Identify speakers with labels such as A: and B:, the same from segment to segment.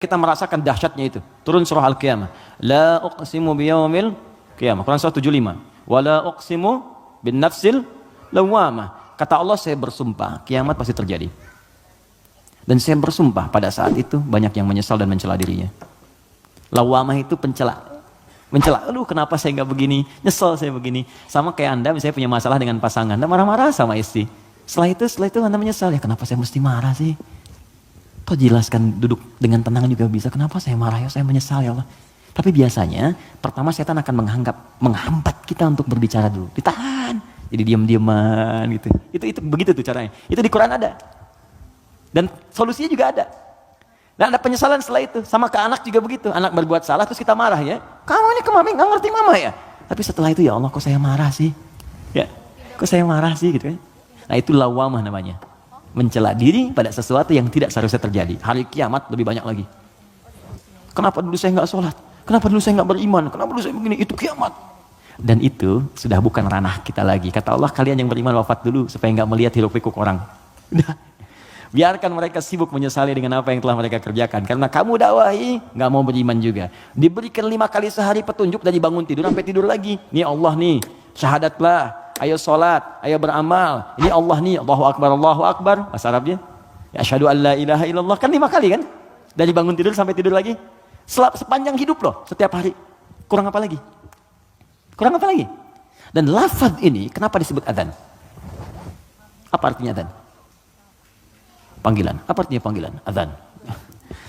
A: kita merasakan dahsyatnya itu. Turun surah Al-Qiyamah. La uqsimu biyaumil qiyamah. Quran surah 75. Wa la uqsimu bin nafsil lawwamah. Kata Allah, saya bersumpah, kiamat pasti terjadi. Dan saya bersumpah pada saat itu banyak yang menyesal dan mencela dirinya. Lawwamah itu pencela. Mencela, aduh kenapa saya nggak begini, nyesel saya begini. Sama kayak Anda misalnya punya masalah dengan pasangan, Anda marah-marah sama istri. Setelah itu Anda menyesal, ya kenapa saya mesti marah sih? Kau jelaskan duduk dengan tenang juga bisa. Kenapa saya marah ya? Saya menyesal ya Allah. Tapi biasanya pertama setan akan menghambat kita untuk berbicara dulu. Ditahan. Jadi diam-diaman gitu. Itu begitu tuh caranya. Itu di Quran ada. Dan solusinya juga ada. Dan ada penyesalan setelah itu. Sama ke anak juga begitu. Anak berbuat salah terus kita marah ya. Kamu ini kemarin nggak ngerti mama ya. Tapi setelah itu ya Allah kok saya marah sih? Ya. Kok saya marah sih gitu kan? Nah itu lawamah namanya. Mencela diri pada sesuatu yang tidak seharusnya terjadi. Hari kiamat lebih banyak lagi. Kenapa dulu saya nggak sholat? Kenapa dulu saya nggak beriman? Kenapa dulu saya begini? Itu kiamat. Dan itu sudah bukan ranah kita lagi. Kata Allah, kalian yang beriman wafat dulu supaya nggak melihat hiruk pikuk orang. Biarkan mereka sibuk menyesali dengan apa yang telah mereka kerjakan. Karena kamu dakwahi nggak mau beriman juga. Diberikan 5 kali sehari petunjuk dari bangun tidur sampai tidur lagi. Nih Allah nih, syahadatlah. Ayo sholat, ayo beramal. Ini Allah nih, Allahu Akbar, Allahu Akbar. Bahasa Arabnya, ya asyhadu an la ilaha illallah. Kan 5 kali kan? Dari bangun tidur sampai tidur lagi. Sepanjang hidup loh, setiap hari. Kurang apa lagi? Kurang apa lagi? Dan lafaz ini, kenapa disebut adzan? Apa artinya adzan? Panggilan. Apa artinya panggilan? Adzan.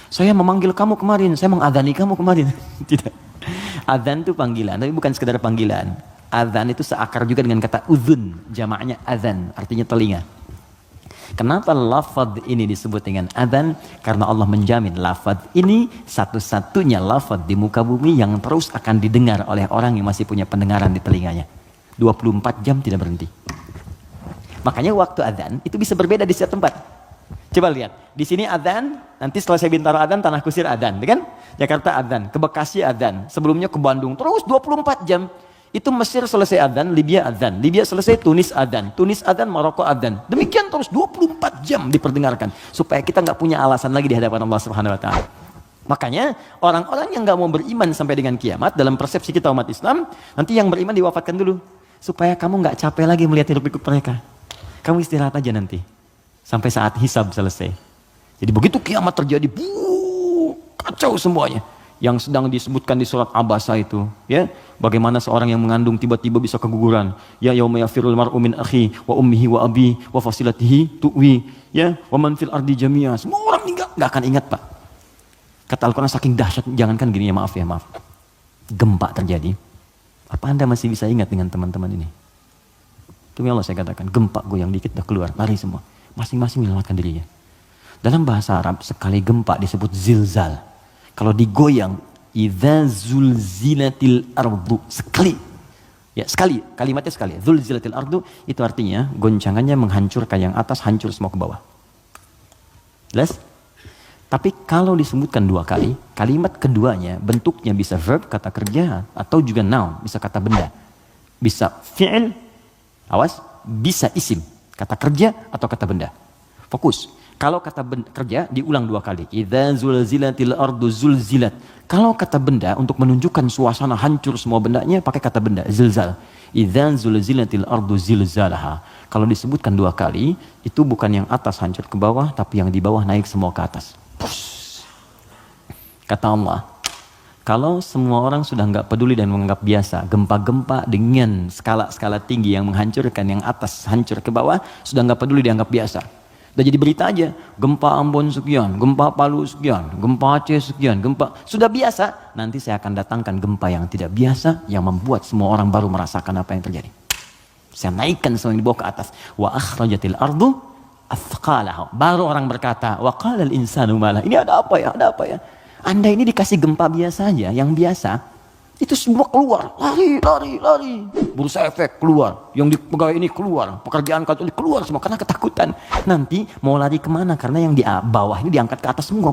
A: Saya memanggil kamu kemarin, saya mengadzani kamu kemarin. Tidak. Adzan itu panggilan, tapi bukan sekedar panggilan. Adzan itu seakar juga dengan kata uzun, jamaknya adzan, artinya telinga. Kenapa lafaz ini disebut dengan adzan? Karena Allah menjamin lafaz ini satu-satunya lafaz di muka bumi yang terus akan didengar oleh orang yang masih punya pendengaran di telinganya. 24 jam tidak berhenti. Makanya waktu adzan itu bisa berbeda di setiap tempat. Coba lihat, di sini adzan, nanti setelah saya Bintaro adzan, Tanah Kusir adzan, kan? Jakarta adzan, ke Bekasi adzan, sebelumnya ke Bandung, terus 24 jam. Itu Mesir selesai adzan, Libya adzan, Libya selesai Tunis adzan, Tunis adzan, Maroko adzan. Demikian terus 24 jam diperdengarkan supaya kita nggak punya alasan lagi di hadapan Allah Subhanahu wa taala. Makanya orang-orang yang nggak mau beriman sampai dengan kiamat dalam persepsi kita umat Islam, nanti yang beriman diwafatkan dulu supaya kamu nggak capek lagi melihat hiruk pikuk mereka. Kamu istirahat aja nanti sampai saat hisab selesai. Jadi begitu kiamat terjadi, kacau semuanya. Yang sedang disebutkan di surat Abasa itu, ya, bagaimana seorang yang mengandung tiba-tiba bisa keguguran. Ya yauma yafirul mar'u min akhi wa ummihi wa abi wa fasilatihi tuwi, ya, wa man fil ardi jami'a. Semua orang enggak akan ingat, Pak. Kata Al-Qur'an saking dahsyat, jangankan gini ya, maaf. Gempa terjadi. Apa Anda masih bisa ingat dengan teman-teman ini? Demi Allah saya katakan, gempa goyang dikit dah keluar, lari semua. Masing-masing menyelamatkan dirinya. Dalam bahasa Arab sekali gempa disebut zilzal. Kalau digoyang, idza zulzilatil ardu, sekali. Ya, sekali, kalimatnya sekali. Zulzilatil ardu itu artinya goncangannya menghancurkan yang atas, hancur semua ke bawah. Jelas? Tapi kalau disebutkan 2 kali, kalimat keduanya bentuknya bisa verb, kata kerja, atau juga noun, bisa kata benda. Bisa fi'il, awas, bisa isim, kata kerja atau kata benda. Fokus. Kalau kata kerja diulang 2 kali. Idza zulzilatil ardu zulzilat. Kalau kata benda untuk menunjukkan suasana hancur semua bendanya pakai kata benda zilzal. Idza zulzilatil ardu zilzalaha. Kalau disebutkan 2 kali itu bukan yang atas hancur ke bawah tapi yang di bawah naik semua ke atas. Push. Kata Allah, kalau semua orang sudah nggak peduli dan menganggap biasa gempa-gempa dengan skala-skala tinggi yang menghancurkan yang atas hancur ke bawah sudah nggak peduli dianggap biasa. Udah jadi berita aja, gempa Ambon sekian, gempa Palu sekian, gempa Aceh sekian, gempa. Sudah biasa, nanti saya akan datangkan gempa yang tidak biasa, yang membuat semua orang baru merasakan apa yang terjadi. Saya naikkan semua yang dibawa ke atas. Wa akhrajatil ardu athqalaha. Baru orang berkata, wa qalal insanu malah. Ini ada apa ya, ada apa ya. Anda ini dikasih gempa biasa aja, yang biasa. Itu semua keluar, lari. Bursa efek keluar, yang di pegawai ini keluar, pekerjaan kantor ini keluar semua karena ketakutan. Nanti mau lari kemana? Karena yang di bawah ini diangkat ke atas semua.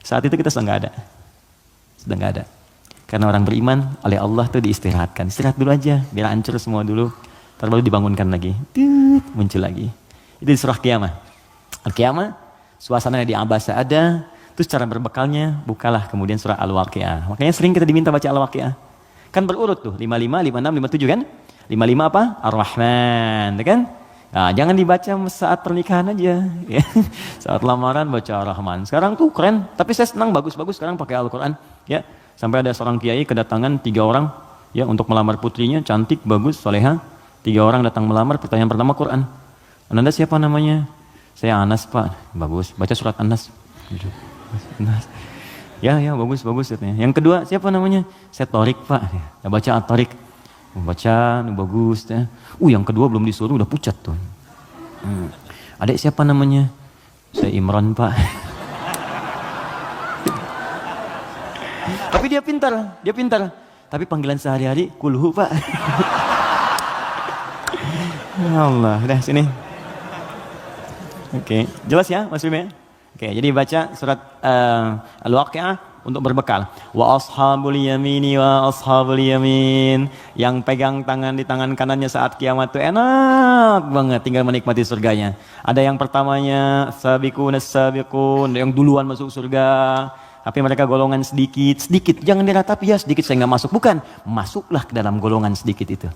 A: Saat itu kita sudah nggak ada. Karena orang beriman oleh Allah tuh diistirahatkan. Istirahat dulu aja, biar hancur semua dulu. Terus baru dibangunkan lagi, muncul lagi. Itu di surah Qiyamah. Al-Qiyamah suasananya di Abasa ada, terus cara berbekalnya, bukalah kemudian surah Al-Waqiah. Makanya sering kita diminta baca Al-Waqiah. Kan berurut tuh, 55, 56, 57 kan? 55 apa? Ar-Rahman, kan? Nah, jangan dibaca saat pernikahan aja. Ya. Saat lamaran baca Ar-Rahman. Sekarang tuh keren, tapi saya senang bagus-bagus sekarang pakai Al-Quran. Ya. Sampai ada seorang kiai kedatangan 3 orang ya untuk melamar putrinya, cantik, bagus, soleha. 3 orang datang melamar, pertanyaan pertama Quran. Anda siapa namanya? Saya Anas Pak. Bagus, baca surat Anas. Anas. Ya bagus katanya. Yang kedua siapa namanya? Saya Torik Pak. Ya, baca At-Torik. Baca, bagus. Ya. Yang kedua belum disuruh udah pucat tuh. Adik siapa namanya? Saya Imran Pak. Tapi dia pintar. Tapi panggilan sehari-hari kulhu Pak. Ya Allah, udah sini. Oke, jelas ya Mas Bim ya? Oke, jadi baca surat Al-Waqiah untuk berbekal. Wa ashabul yamini wa ashabul yamin. Yang pegang tangan di tangan kanannya saat kiamat tuh enak banget tinggal menikmati surganya. Ada yang pertamanya sabiqun as-sabiqun, yang duluan masuk surga. Tapi mereka golongan sedikit. Jangan diratapi ya sedikit saya nggak masuk. Bukan, masuklah ke dalam golongan sedikit itu.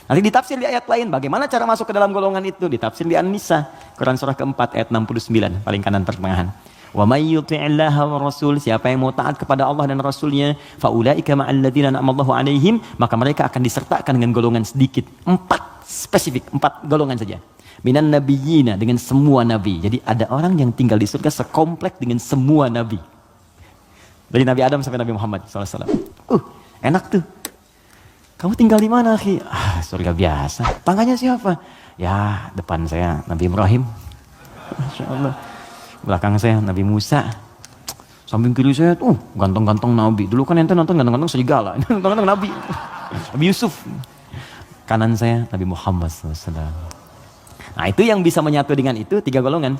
A: Nanti ditafsir di ayat lain, bagaimana cara masuk ke dalam golongan itu? Ditafsir di An-Nisa, Quran surah keempat ayat 69, paling kanan pertengahan. Wa may yuti'illaha wa rasul, siapa yang mau taat kepada Allah dan Rasulnya, fa ulaika ma'al ladzina an'amallahu 'alaihim, maka mereka akan disertakan dengan golongan sedikit. 4 golongan saja. Minan nabiyyina, dengan semua nabi. Jadi ada orang yang tinggal di surga sekomplek dengan semua nabi. Dari Nabi Adam sampai Nabi Muhammad SAW. Enak tuh. Kamu tinggal di mana, akhi? Surga biasa. Tangganya siapa? Ya, depan saya Nabi Ibrahim. Masya Allah. Belakang saya Nabi Musa. Samping kiri saya tuh ganteng-ganteng Nabi. Dulu kan ente nonton ganteng-ganteng serigala. Ganteng-ganteng Nabi. Nabi Yusuf. Kanan saya Nabi Muhammad SAW. Nah, itu yang bisa menyatu dengan itu 3 golongan.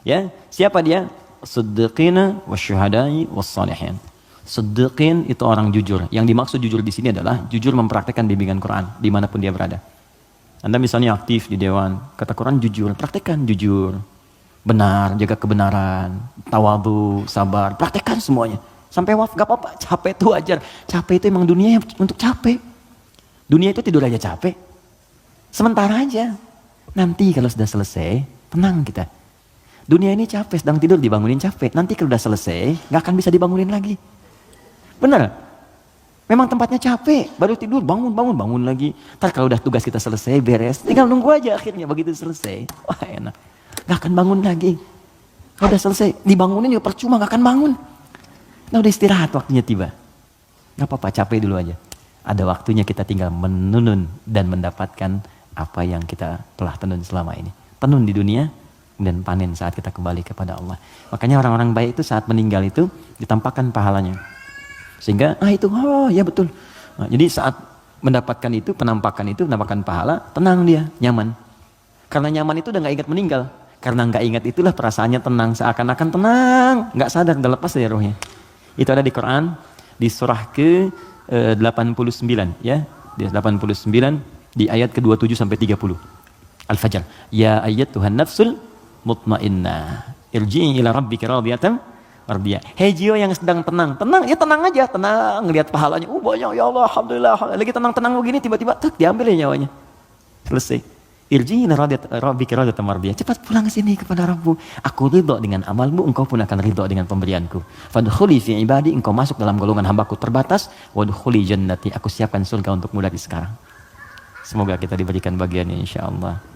A: Ya, siapa dia? Siddiqina wasyuhada'i wassalihin. Siddiqin itu orang jujur. Yang dimaksud jujur di sini adalah jujur mempraktekkan bimbingan Quran dimanapun dia berada. Anda misalnya aktif di dewan, kata Quran jujur, praktekkan jujur, benar, jaga kebenaran, tawadu, sabar, praktekkan semuanya. Sampai wafat gak apa-apa, capek itu wajar. Capek itu emang dunia untuk capek. Dunia itu tidur aja capek. Sementara aja. Nanti kalau sudah selesai, tenang kita. Dunia ini capek, sedang tidur dibangunin capek. Nanti kalau sudah selesai, gak akan bisa dibangunin lagi. Benar? Memang tempatnya capek, baru tidur, bangun lagi. Ntar kalau udah tugas kita selesai, beres, tinggal nunggu aja akhirnya begitu selesai. Wah enak, gak akan bangun lagi. Kalau udah selesai, dibangunin juga percuma, gak akan bangun. Nah udah istirahat, waktunya tiba. Gak apa-apa, capek dulu aja. Ada waktunya kita tinggal menenun dan mendapatkan apa yang kita telah tenun selama ini. Tenun di dunia, dan panen saat kita kembali kepada Allah. Makanya orang-orang baik itu saat meninggal itu ditampakkan pahalanya. Sehingga itu ya betul. Nah, jadi saat mendapatkan itu, penampakan pahala, tenang dia, nyaman. Karena nyaman itu udah gak ingat meninggal. Karena gak ingat itulah perasaannya tenang, seakan-akan tenang, gak sadar, udah lepas dari rohnya. Itu ada di Quran, di surah ke 89 ya, di 89 di ayat ke-27 sampai 30. Al-Fajr. Ya ayyatuhan nafsul mutmainnah, irji'i ila rabbika radiyatan mardiyah. Hei jiwa yang sedang tenang ya tenang aja, tenang ngelihat pahalanya. Banyak ya Allah, alhamdulillah. Lagi tenang begini tiba-tiba diambil ya nyawanya. Selesai. Irji'i ila rabbika radiyatan mardiyah. Cepat pulang ke sini kepada Rabbmu. Aku ridha dengan amalmu, engkau pun akan ridha dengan pemberianku. Fadkhuli fi ibadi, engkau masuk dalam golongan hambaku terbatas. Wadkhuli jannati, aku siapkan surga untukmu dari sekarang. Semoga kita diberikan bagiannya insyaallah.